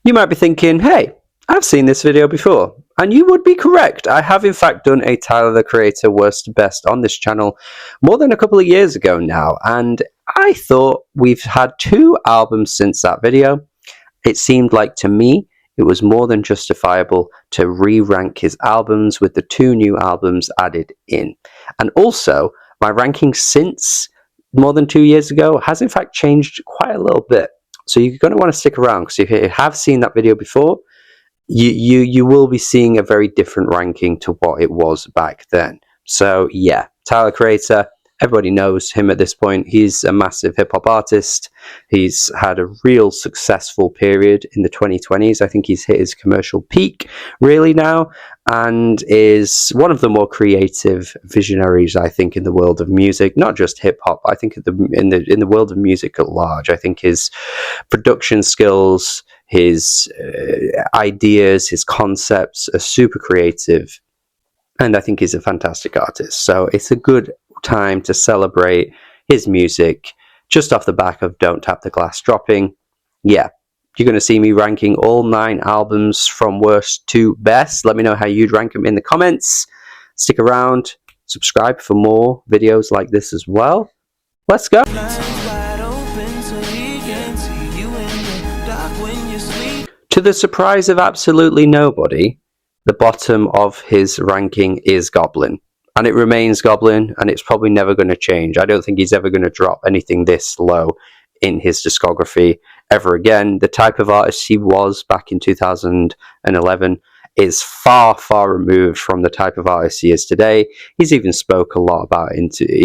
You might be thinking, hey, I've seen this video before. And you would be correct. I have in fact done a Tyler the Creator worst to best on this channel more than a couple of years ago now. And I thought we've had 2 albums since that video. It seemed like to me it was more than justifiable to re-rank his albums with the 2 new albums added in. And also, my ranking since more than 2 years ago has in fact changed quite a little bit. So you're going to want to stick around, because if you have seen that video before, you will be seeing a very different ranking to what it was back then. So yeah, Tyler Creator, everybody knows him at this point. He's a massive hip-hop artist. He's had a real successful period in the 2020s. I think he's hit his commercial peak really now, and is one of the more creative visionaries, I think, in the world of music. Not just hip-hop, I think in the world of music at large. I think his production skills, his ideas, his concepts are super creative, and I think he's a fantastic artist. So it's a good time to celebrate his music just off the back of Don't Tap the Glass dropping. Yeah, you're going to see me ranking all 9 albums from worst to best. Let me know how you'd rank them in the comments. Stick around, subscribe for more videos like this as well. Let's go. To the surprise of absolutely nobody, the bottom of his ranking is Goblin. And it remains Goblin, and it's probably never going to change. I don't think he's ever going to drop anything this low in his discography ever again. The type of artist he was back in 2011 is far, far removed from the type of artist he is today. He's even spoke a lot about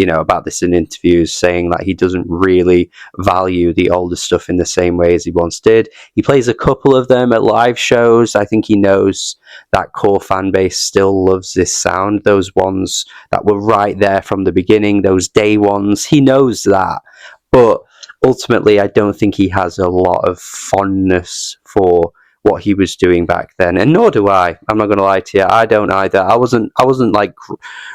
about this in interviews, saying that he doesn't really value the older stuff in the same way as he once did. He plays a couple of them at live shows. I think he knows that core fan base still loves this sound. Those ones that were right there from the beginning, those day ones, he knows that. But ultimately, I don't think he has a lot of fondness for what he was doing back then, and nor do I. I'm not going to lie to you, I don't either. I wasn't like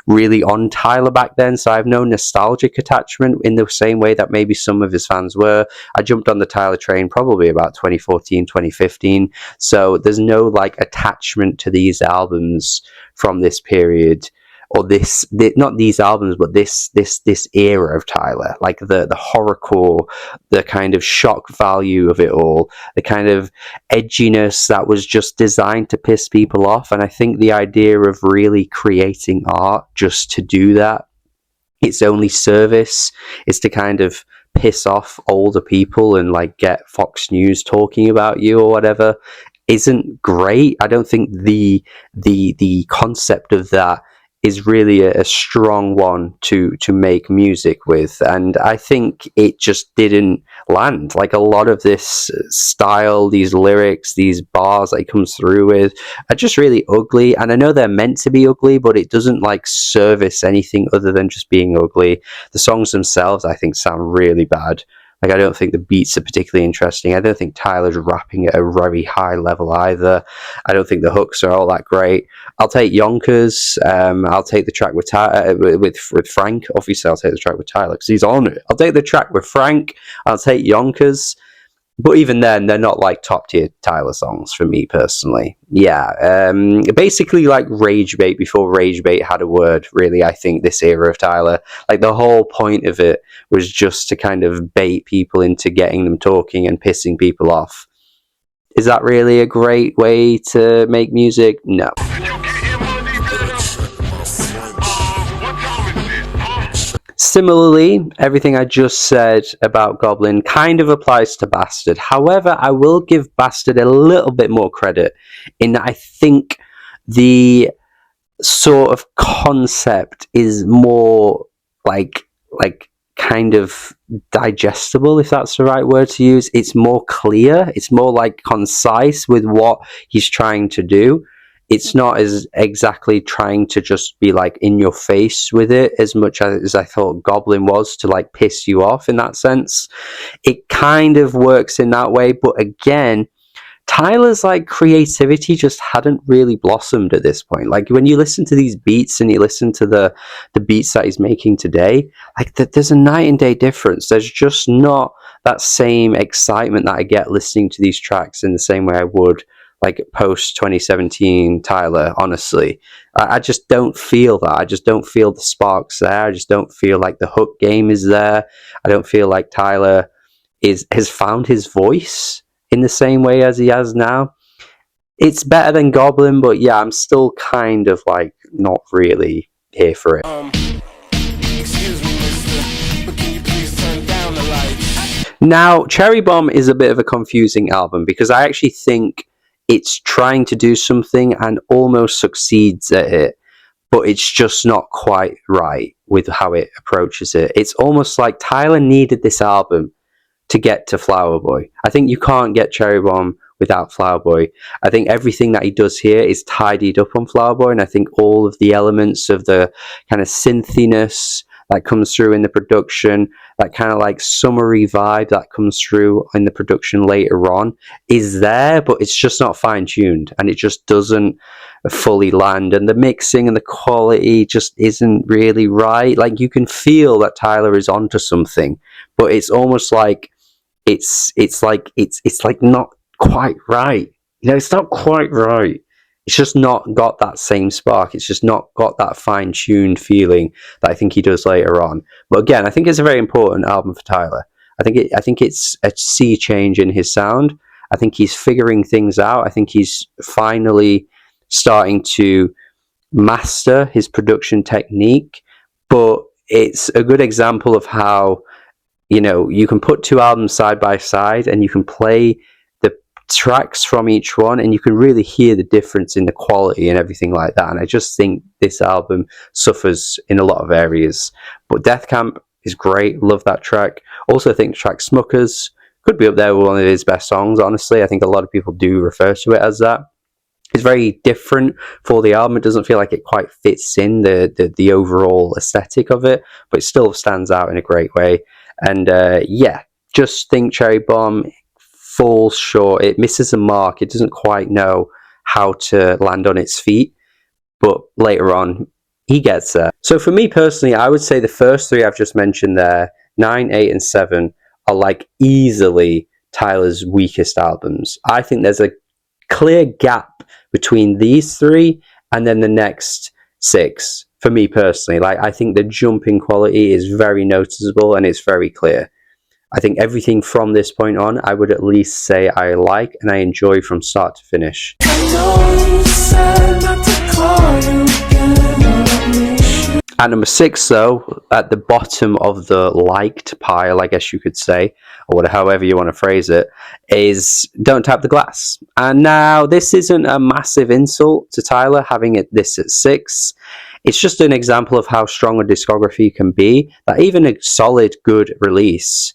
really on Tyler back then, so I have no nostalgic attachment in the same way that maybe some of his fans were. I jumped on the Tyler train probably about 2014, 2015, so there's no like attachment to these albums from this period, or not these albums, but this era of Tyler, like the horrorcore, the kind of shock value of it all, the kind of edginess that was just designed to piss people off. And I think the idea of really creating art just to do that, its only service is to kind of piss off older people and like get Fox News talking about you or whatever, isn't great. I don't think the concept of that is really a strong one to make music with, and I think it just didn't land. Like a lot of this style, these lyrics, these bars that he comes through with are just really ugly, and I know they're meant to be ugly, but it doesn't like service anything other than just being ugly. The songs themselves, I think, sound really bad. Like, I don't think the beats are particularly interesting. I don't think Tyler's rapping at a very high level either. I don't think the hooks are all that great. I'll take Yonkers. I'll take the track with Frank. Obviously, I'll take the track with Tyler because he's on it. I'll take the track with Frank. I'll take Yonkers. But even then, they're not like top tier Tyler songs for me personally. Yeah, basically like Rage Bait before Rage Bait had a word, really. I think this era of Tyler, like the whole point of it was just to kind of bait people into getting them talking and pissing people off. Is that really a great way to make music? No. Similarly, everything I just said about Goblin kind of applies to Bastard. However, I will give Bastard a little bit more credit in that I think the sort of concept is more like kind of digestible, if that's the right word to use. It's more clear. It's more like concise with what he's trying to do. It's not as exactly trying to just be like in your face with it as much as I thought Goblin was, to like piss you off in that sense. It kind of works in that way, but again, Tyler's like creativity just hadn't really blossomed at this point. Like when you listen to these beats and you listen to the beats that he's making today, like there's a night and day difference. There's just not that same excitement that I get listening to these tracks in the same way I would like post 2017 Tyler. Honestly, I just don't feel that. I just don't feel the sparks there. I just don't feel like the hook game is there. I don't feel like Tyler has found his voice in the same way as he has now. It's better than Goblin, but yeah, I'm still kind of like not really here for it. Excuse me, mister, but can you please turn down the lights? Now, Cherry Bomb is a bit of a confusing album because I actually think it's trying to do something and almost succeeds at it, but it's just not quite right with how it approaches it. It's almost like Tyler needed this album to get to Flower Boy. I think you can't get Cherry Bomb without Flower Boy. I think everything that he does here is tidied up on Flower Boy, and I think all of the elements of the kind of synthiness that comes through in the production, that kind of like summery vibe that comes through in the production later on is there, but it's just not fine-tuned, and it just doesn't fully land, and the mixing and the quality just isn't really right. Like you can feel that Tyler is onto something, but it's almost like it's like not quite right. You know, it's not quite right. It's just not got that same spark. It's just not got that fine-tuned feeling that I think he does later on. But again, I think it's a very important album for Tyler. I think it's a sea change in his sound. I think he's figuring things out. I think he's finally starting to master his production technique. But it's a good example of how, you know, you can put two albums side by side and you can play the tracks from each one and you can really hear the difference in the quality and everything like that. And I just think this album suffers in a lot of areas. But Death Camp is great. Love that track. Also think the track Smuckers could be up there with one of his best songs, honestly. I think a lot of people do refer to it as that. It's very different for the album. It doesn't feel like it quite fits in the overall aesthetic of it, but it still stands out in a great way. And yeah, just think Cherry Bomb falls short. It misses a mark. It doesn't quite know how to land on its feet, but later on, he gets there. So for me personally, I would say the first three I've just mentioned there, 9, 8, and 7, are like easily Tyler's weakest albums. I think there's a clear gap between these three and then the next 6. For me personally, like I think the jump in quality is very noticeable and it's very clear. I think everything from this point on, I would at least say I like and I enjoy from start to finish. At number 6, though, at the bottom of the liked pile, I guess you could say, or however you want to phrase it, is Don't Tap the Glass. And now, this isn't a massive insult to Tyler having this at 6. It's just an example of how strong a discography can be, that even a solid, good release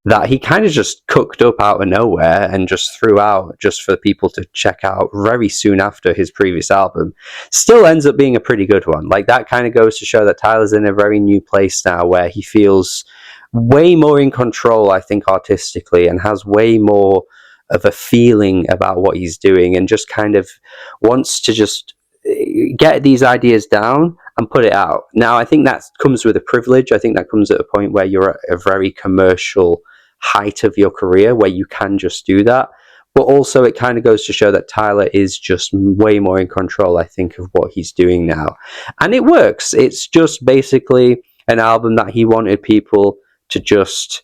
that he kind of just cooked up out of nowhere and just threw out just for people to check out very soon after his previous album, still ends up being a pretty good one. Like that kind of goes to show that Tyler's in a very new place now where he feels way more in control, I think, artistically, and has way more of a feeling about what he's doing and just kind of wants to just get these ideas down and put it out. Now, I think that comes with a privilege. I think that comes at a point where you're at a very commercial height of your career where you can just do that. But also it kind of goes to show that Tyler is just way more in control, I think, of what he's doing now. And it works. It's just basically an album that he wanted people to just,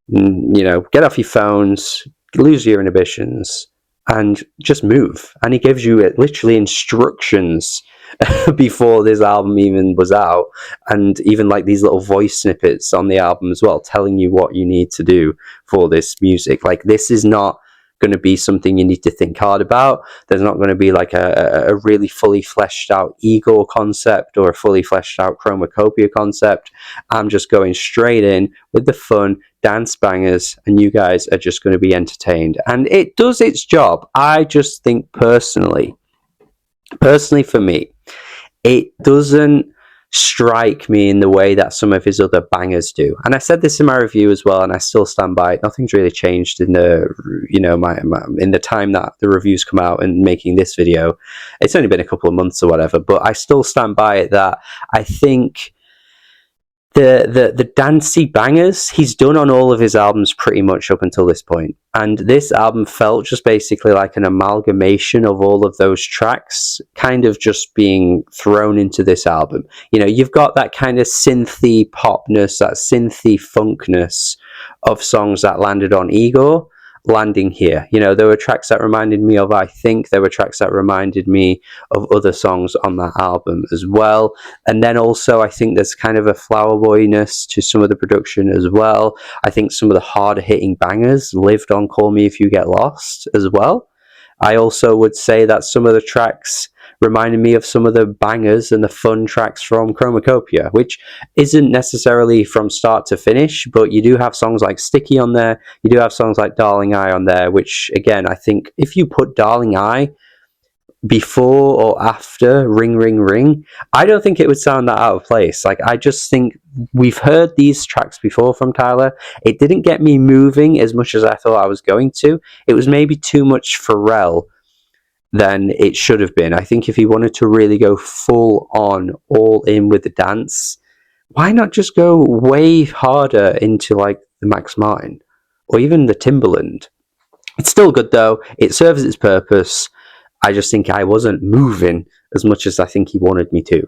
you know, get off your phones, lose your inhibitions, and just move. And he gives you literally instructions before this album even was out, and even like these little voice snippets on the album as well, telling you what you need to do for this music. Like this is not going to be something you need to think hard about. There's not going to be like a really fully fleshed out Igor concept or a fully fleshed out Chromakopia concept. I'm just going straight in with the fun dance bangers and you guys are just going to be entertained, and it does its job. I just think personally for me, it doesn't strike me in the way that some of his other bangers do. And I said this in my review as well, and I still stand by it. Nothing's really changed in the, my in the time that the reviews come out and making this video. It's only been a couple of months or whatever, but I still stand by it that I think the dancey bangers he's done on all of his albums pretty much up until this point, and this album felt just basically like an amalgamation of all of those tracks kind of just being thrown into this album. You've got that kind of synthy popness, that synthy funkness of songs that landed on Igor landing here. There were tracks that reminded me of I Think. There were tracks that reminded me of other songs on that album as well. And then also I think there's kind of a flower boyness to some of the production as well. I think some of the harder hitting bangers lived on Call Me If You Get Lost as well. I also would say that some of the tracks reminded me of some of the bangers and the fun tracks from Chromakopia, which isn't necessarily from start to finish, but you do have songs like Sticky on there, you do have songs like Darling I on there, which again, I think if you put Darling I before or after Ring Ring Ring, I don't think it would sound that out of place. I just think we've heard these tracks before from Tyler. It didn't get me moving as much as I thought I was going to. It was maybe too much Pharrell than it should have been. I think if he wanted to really go full on, all in with the dance, why not just go way harder into the Max Martin or even the Timbaland? It's still good though. It serves its purpose. I just think I wasn't moving as much as I think he wanted me to.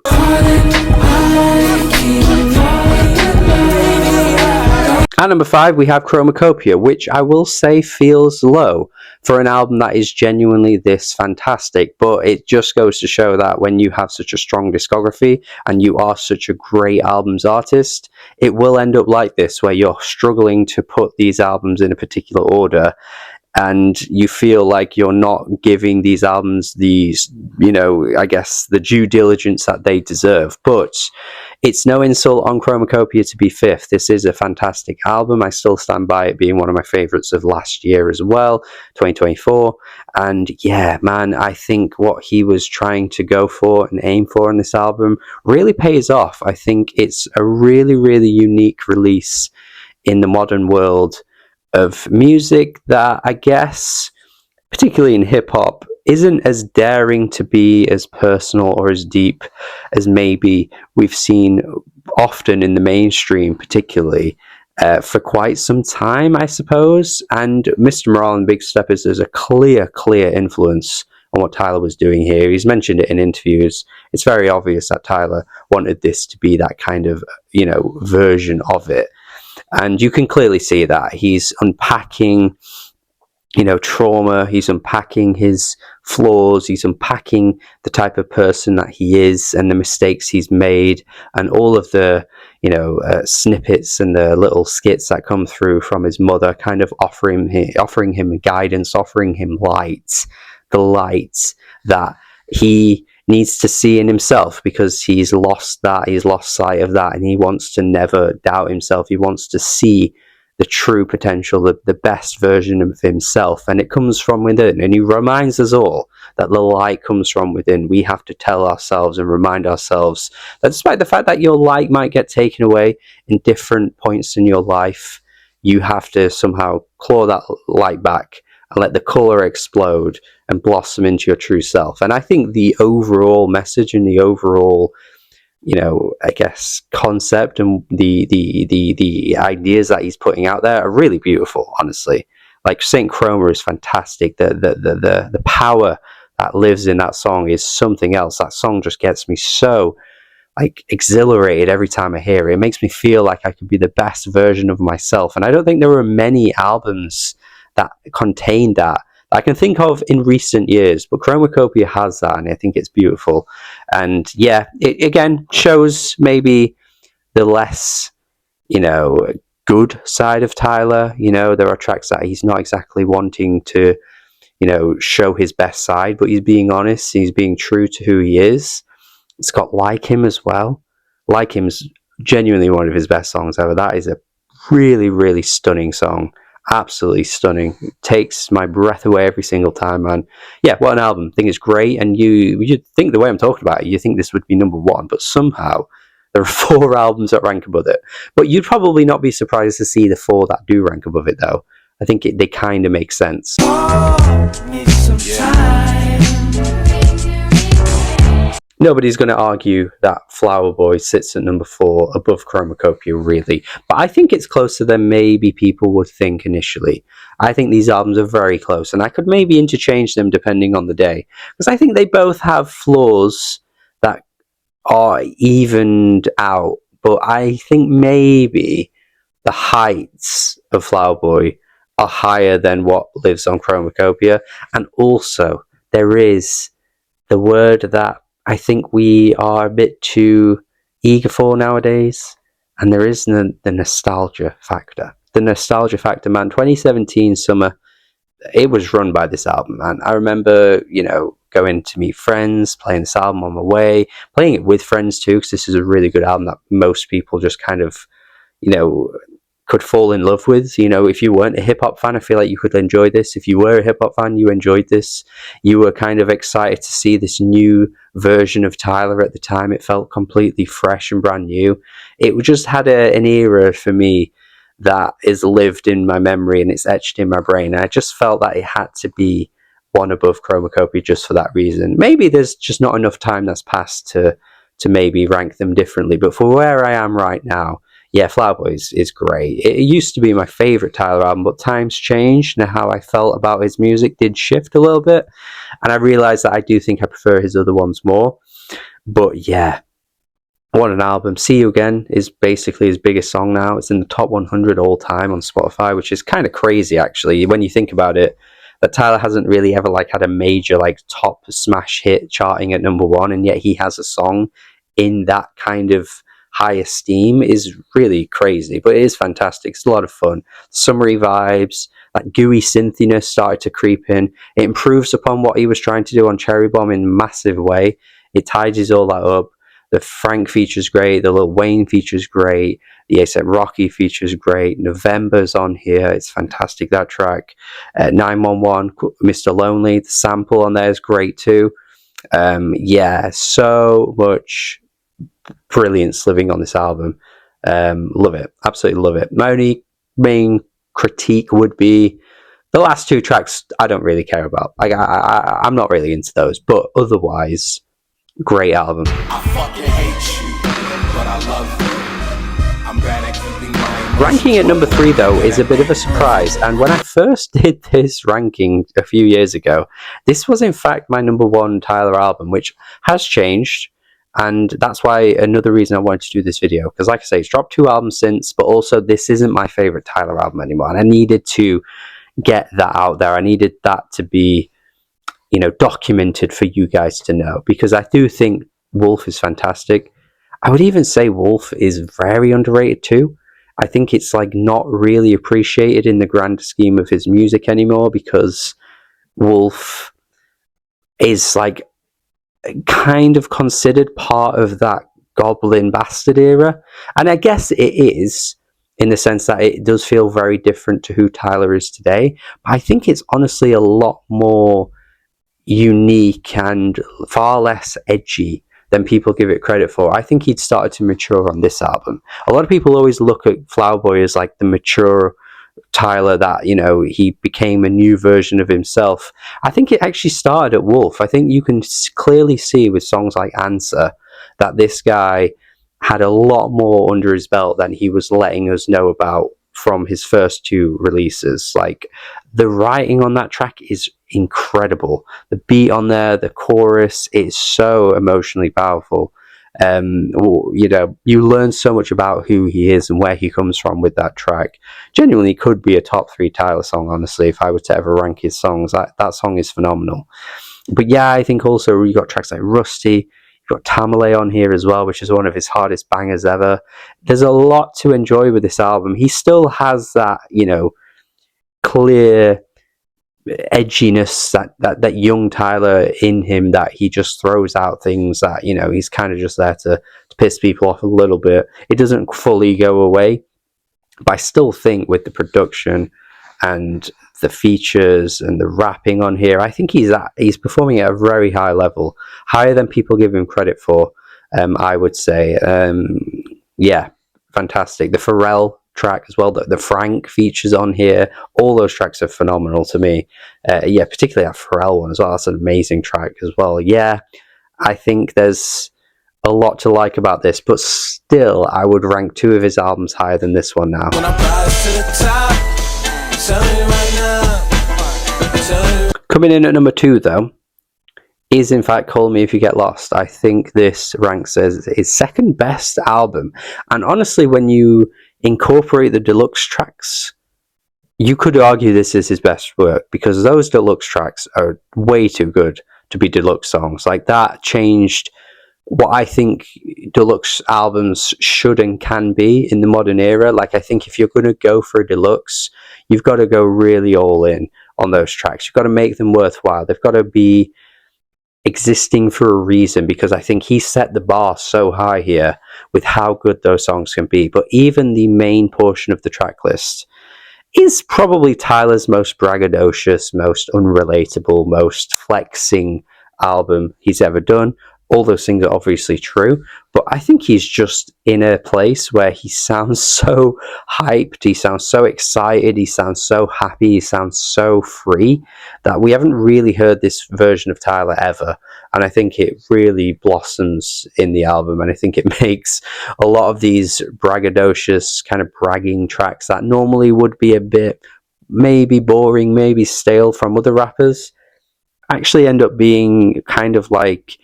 At number 5, we have Chromakopia, which I will say feels low for an album that is genuinely this fantastic, but it just goes to show that when you have such a strong discography and you are such a great albums artist, it will end up like this, where you're struggling to put these albums in a particular order, and you feel like you're not giving these albums these, I guess, the due diligence that they deserve. But it's no insult on Chromakopia to be 5th. This is a fantastic album. I still stand by it being one of my favorites of last year as well, 2024. And yeah, man, I think what he was trying to go for and aim for in this album really pays off. I think it's a really, really unique release in the modern world of music that I guess, particularly in hip-hop, isn't as daring to be as personal or as deep as maybe we've seen often in the mainstream, particularly for quite some time, I suppose. And Mr. Morale and Big Steppers is a clear influence on what Tyler was doing here. He's mentioned it in interviews. It's very obvious that Tyler wanted this to be that kind of, version of it. And you can clearly see that he's unpacking, trauma. He's unpacking his flaws. He's unpacking the type of person that he is and the mistakes he's made, and all of the, snippets and the little skits that come through from his mother, kind of offering him guidance, offering him light, the light that he needs to see in himself, because he's lost sight of that, and he wants to never doubt himself. He wants to see the true potential, the best version of himself, and it comes from within. And he reminds us all that the light comes from within. We have to tell ourselves and remind ourselves that despite the fact that your light might get taken away in different points in your life, you have to somehow claw that light back and let the color explode and blossom into your true self. And I think the overall message and the overall, I guess, concept and the ideas that he's putting out there are really beautiful, honestly. Like Saint Chroma is fantastic. The power that lives in that song is something else. That song just gets me so exhilarated every time I hear it. It makes me feel like I could be the best version of myself. And I don't think there are many albums that contain that I can think of in recent years, but Chromakopia has that, and I think it's beautiful. And yeah, it again shows maybe the less, good side of Tyler. There are tracks that he's not exactly wanting to, show his best side, but he's being honest, he's being true to who he is. It's got Like Him as well. Like Him's genuinely one of his best songs ever. That is a really, really stunning song. Absolutely stunning. It takes my breath away every single time, man. Yeah, what an album. I think it's great, and you think the way I'm talking about it, you think this would be number 1, but somehow There are 4 albums that rank above it. But you'd probably not be surprised to see the 4 that do rank above it, though. I think they kind of make sense. Nobody's going to argue that Flower Boy sits at number 4 above Chromakopia, really. But I think it's closer than maybe people would think initially. I think these albums are very close, and I could maybe interchange them depending on the day. Because I think they both have flaws that are evened out. But I think maybe the heights of Flower Boy are higher than what lives on Chromakopia. And also, there is the word that I think we are a bit too eager for nowadays, and there is the nostalgia factor. The nostalgia factor, man. 2017 summer, it was run by this album, man. I remember, going to meet friends, playing this album on the way, playing it with friends too, because this is a really good album that most people just kind of, could fall in love with. If you weren't a hip-hop fan, I feel like you could enjoy this. If you were a hip-hop fan, you enjoyed this. You were kind of excited to see this new version of Tyler at the time. It felt completely fresh and brand new. It just had an era for me that is lived in my memory and it's etched in my brain. I just felt that it had to be one above Chromakopia just for that reason. Maybe there's just not enough time that's passed to maybe rank them differently, but for where I am right now, yeah, Flower Boy is great. It used to be my favourite Tyler album, but times changed and how I felt about his music did shift a little bit, and I realised that I do think I prefer his other ones more. But yeah, what an album. See You Again is basically his biggest song now. It's in the top 100 all time on Spotify, which is kind of crazy actually when you think about it, that Tyler hasn't really ever had a major top smash hit charting at number 1, and yet he has a song in that kind of high esteem is really crazy, but it is fantastic. It's a lot of fun. Summery vibes, that gooey synthiness started to creep in. It improves upon what he was trying to do on Cherry Bomb in a massive way. It tidies all that up. The Frank feature's great. The Lil Wayne feature's great. The A$AP Rocky feature's great. November's on here. It's fantastic, that track. 911, Mr. Lonely. The sample on there is great too. Yeah, so much brilliance living on this album. Love it, absolutely love it. My only main critique would be the last 2 tracks I don't really care about. I'm not really into those, but otherwise, great album. I fucking hate you, but I love you. I'm bad at keeping my Ranking at number 3 though is a bit of a surprise, and when I first did this ranking a few years ago, this was in fact my number 1 Tyler album, which has changed. And that's why another reason I wanted to do this video, because like I say, it's dropped 2 albums since, but also this isn't my favorite Tyler album anymore, and I needed to get that out there. I needed that to be, documented for you guys to know, because I do think Wolf is fantastic. I would even say Wolf is very underrated too. I think it's not really appreciated in the grand scheme of his music anymore, because Wolf is kind of considered part of that Goblin Bastard era, and I guess it is in the sense that it does feel very different to who Tyler is today, but I think it's honestly a lot more unique and far less edgy than people give it credit for. I think he'd started to mature on this album. A lot of people always look at Flower Boy as the mature Tyler, that he became a new version of himself. I think it actually started at Wolf. I think you can clearly see with songs like Answer that this guy had a lot more under his belt than he was letting us know about from his first 2 releases. The writing on that track is incredible. The beat on there, the chorus, is so emotionally powerful. You learn so much about who he is and where he comes from with that track. Genuinely could be a top 3 Tyler song, honestly, if I were to ever rank his songs. That song is phenomenal. But yeah, I think also you got tracks like Rusty, you've got Tamale on here as well, which is one of his hardest bangers ever. There's a lot to enjoy with this album. He still has that, clear edginess, that young Tyler in him, that he just throws out things that he's kind of just there to piss people off a little bit. It doesn't fully go away, but I still think with the production and the features and the rapping on here, I think he's performing at a very high level, higher than people give him credit for. I would say. Yeah, fantastic. The Pharrell track as well, the Frank features on here, all those tracks are phenomenal to me. Yeah, particularly that Pharrell one as well. That's an amazing track as well. Yeah, I think there's a lot to like about this, but still, I would rank 2 of his albums higher than this one now. When I rise to the top, tell me right now. Tell me. Coming in at number 2, though, is in fact Call Me If You Get Lost. I think this ranks as his second best album. And honestly, when you incorporate the deluxe tracks, you could argue this is his best work, because those deluxe tracks are way too good to be deluxe songs. Like, that changed what I think deluxe albums should and can be in the modern era. Like, I think if you're going to go for a deluxe, you've got to go really all in on those tracks. You've got to make them worthwhile. They've got to be existing for a reason, because I think he set the bar so high here with how good those songs can be. But even the main portion of the track list is probably Tyler's most braggadocious, most unrelatable, most flexing album he's ever done. All those things are obviously true, but I think he's just in a place where he sounds so hyped, he sounds so excited, he sounds so happy, he sounds so free, that we haven't really heard this version of Tyler ever. And I think it really blossoms in the album, and I think it makes a lot of these braggadocious, kind of bragging tracks that normally would be a bit maybe boring, maybe stale from other rappers, actually end up being kind of like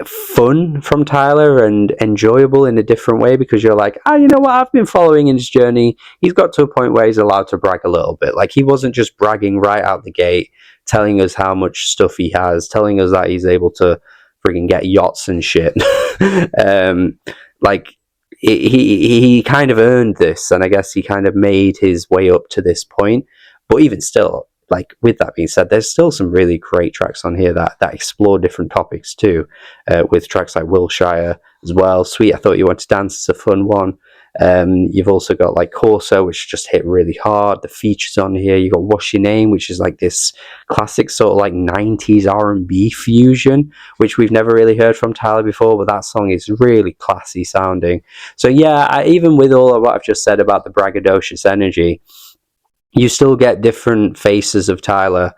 fun from Tyler and enjoyable in a different way, because you're like, you know what, I've been following his journey. He's got to a point where he's allowed to brag a little bit. Like, he wasn't just bragging right out the gate, telling us how much stuff he has, telling us that he's able to frigging get yachts and shit. Like, he kind of earned this, and I guess he kind of made his way up to this point. But even still, like, with that being said, there's still some really great tracks on here that explore different topics too, with tracks like Wilshire as well. Sweet I Thought You Wanted to Dance is a fun one. You've also got like Corso, which just hit really hard. The features on here, you got What's Your Name, which is like this classic sort of like 90s R&B fusion, which we've never really heard from Tyler before, but that song is really classy sounding. So yeah, even with all of what I've just said about the braggadocious energy, you still get different faces of Tyler,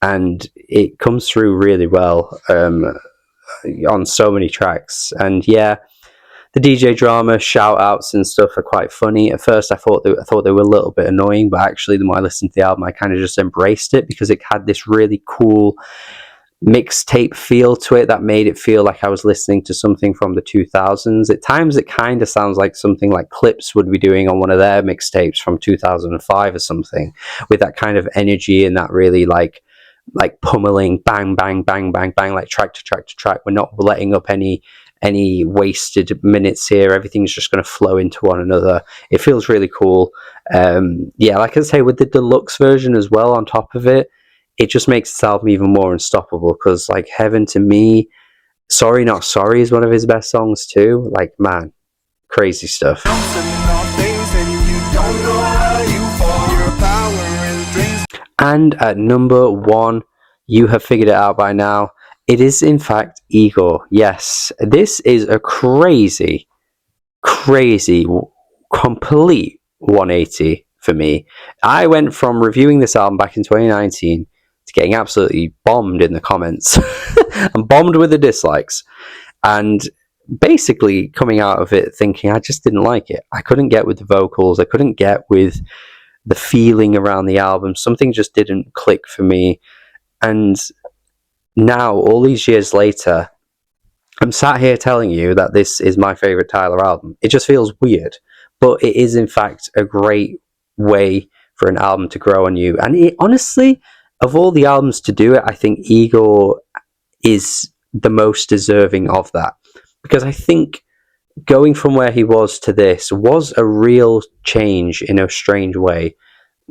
and it comes through really well on so many tracks. And yeah, the DJ drama, shout outs and stuff are quite funny. At first I thought they were a little bit annoying, but actually the more I listened to the album, I kind of just embraced it, because it had this really cool mixtape feel to it that made it feel like I was listening to something from the 2000s. At times it kind of sounds like something like Clips would be doing on one of their mixtapes from 2005 or something, with that kind of energy and that really like pummeling, bang bang bang bang bang, like track to track to track. We're not letting up any wasted minutes here. Everything's just going to flow into one another. It feels really cool. Yeah, like I say, with the deluxe version as well on top of it, it just makes this album even more unstoppable, because like Heaven to Me, Sorry Not Sorry is one of his best songs too. Like, man, crazy stuff. And at number 1, you have figured it out by now, it is in fact Igor. Yes, this is a crazy complete 180 for me. I went from reviewing this album back in 2019 to getting absolutely bombed in the comments and bombed with the dislikes, and basically coming out of it thinking I just didn't like it. I couldn't get with the vocals, I couldn't get with the feeling around the album. Something just didn't click for me. And now, all these years later, I'm sat here telling you that this is my favorite Tyler album. It just feels weird, but it is in fact a great way for an album to grow on you. And it, honestly, of all the albums to do it, I think Igor is the most deserving of that, because I think going from where he was to this was a real change in a strange way.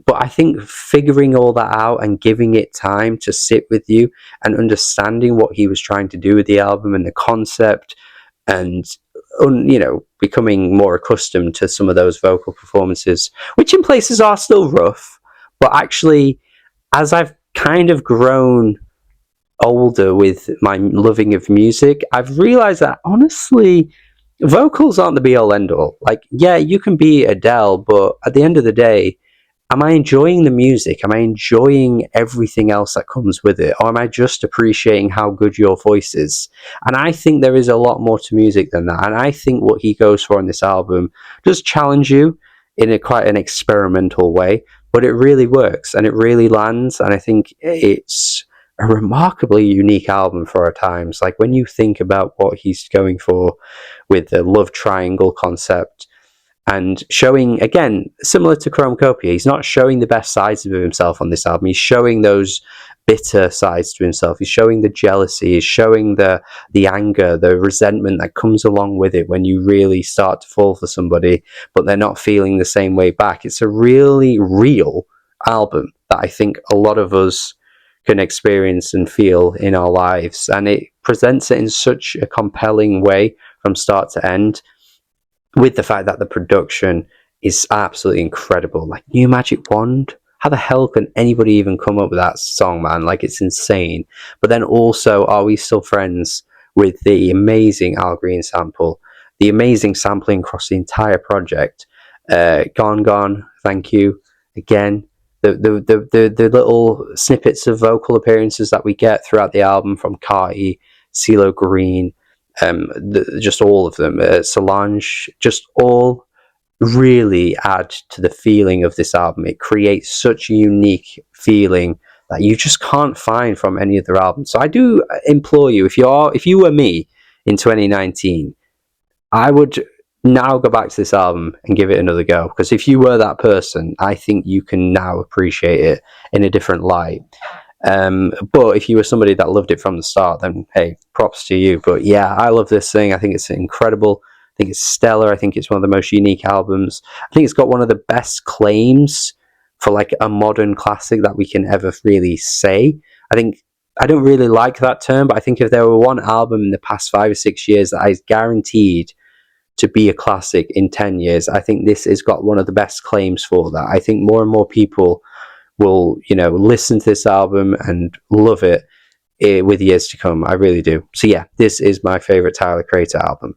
But I think figuring all that out and giving it time to sit with you and understanding what he was trying to do with the album and the concept, and becoming more accustomed to some of those vocal performances, which in places are still rough, but actually, as I've kind of grown older with my loving of music, I've realized that honestly, vocals aren't the be all end all. Like, yeah, you can be Adele, but at the end of the day, am I enjoying the music? Am I enjoying everything else that comes with it? Or am I just appreciating how good your voice is? And I think there is a lot more to music than that. And I think what he goes for on this album does challenge you in a quite an experimental way, but it really works and it really lands. And I think it's a remarkably unique album for our times. Like when you think about what he's going for with the love triangle concept, and showing, again, similar to Chromacopia, he's not showing the best sides of himself on this album. He's showing those bitter sides to himself. He's showing the jealousy. He's showing the anger, the resentment that comes along with it when you really start to fall for somebody, but they're not feeling the same way back. It's a really real album that I think a lot of us can experience and feel in our lives, and it presents it in such a compelling way from start to end, with the fact that the production is absolutely incredible. Like, New Magic Wand, how the hell can anybody even come up with that song, man? Like, it's insane. But then also, Are We Still Friends, with the amazing Al Green sample, the amazing sampling across the entire project. Gone Gone, thank you again. The little snippets of vocal appearances that we get throughout the album from Carti, CeeLo Green, just all of them, Solange, just all really add to the feeling of this album. It creates such a unique feeling that you just can't find from any other album. So I do implore you, if you were me in 2019, I would now go back to this album and give it another go, because if you were that person, I think you can now appreciate it in a different light. But if you were somebody that loved it from the start, then hey, props to you. But yeah, I love this thing. I think it's incredible. I think it's stellar. I think it's one of the most unique albums. I think it's got one of the best claims for like a modern classic that we can ever really say. I don't really like that term, but I think if there were one album in the past 5 or 6 years that is guaranteed to be a classic in 10 years, I think this has got one of the best claims for that. I think more and more people will, listen to this album and love it with years to come. I really do. So yeah, this is my favorite Tyler Creator album.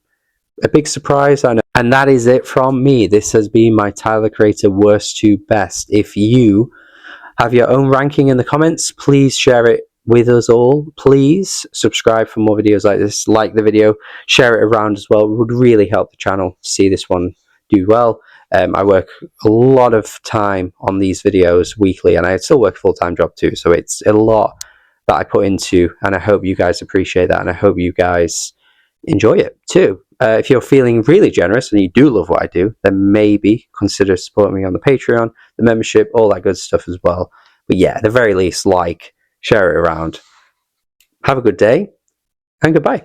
A big surprise, I know. And that is it from me. This has been my Tyler Creator worst to best. If you have your own ranking in the comments, please share it with us all. Please subscribe for more videos like this. Like the video, share it around as well. It would really help the channel to see this one do well. I work a lot of time on these videos weekly, and I still work a full-time job too, so it's a lot that I put into, and I hope you guys appreciate that, and I hope you guys enjoy it too. If you're feeling really generous and you do love what I do, then maybe consider supporting me on the Patreon, the membership, all that good stuff as well. But yeah, at the very least, share it around. Have a good day, and goodbye.